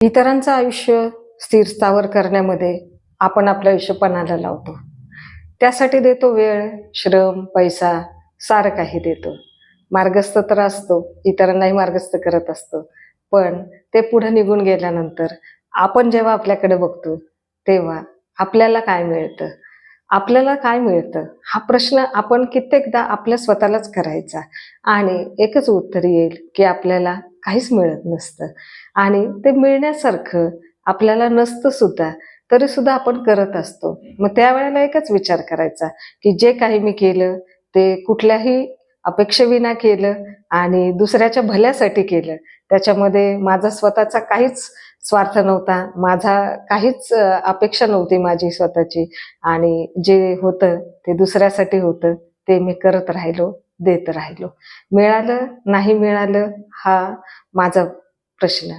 इतरांचं आयुष्य स्थिर स्थावर करण्यामध्ये आपण आपलं आयुष्य पणाला लावतो. त्यासाठी देतो वेळ, श्रम, पैसा, सारं काही देतो. मार्गस्थ तर असतो, इतरांनाही मार्गस्थ करत असतो. पण ते पुढे निघून गेल्यानंतर आपण जेव्हा आपल्याकडे बघतो, तेव्हा आपल्याला काय मिळतं? आपल्याला काय मिळतं? हा प्रश्न आपण कित्येकदा आपल्या स्वतःलाच करायचा आणि एकच उत्तर येईल, की आपल्याला काहीच मिळत नसतं आणि ते मिळण्यासारखं आपल्याला नसतं सुद्धा, तरी सुद्धा आपण करत असतो. मग त्यावेळेला एकच विचार करायचा, की जे काही मी केलं ते कुठल्याही अपेक्षेविना केलं आणि दुसऱ्याच्या भल्यासाठी केलं. त्याच्यामध्ये माझा स्वतःचा काहीच स्वार्थ नव्हता. माझा काहीच अपेक्षा नव्हती माझी स्वतःची आणि जे होतं ते दुसऱ्यासाठी होतं. ते मी करत राहिलो, देत राहिलो. मिळालं, नाही मिळालं हा माझा प्रश्न.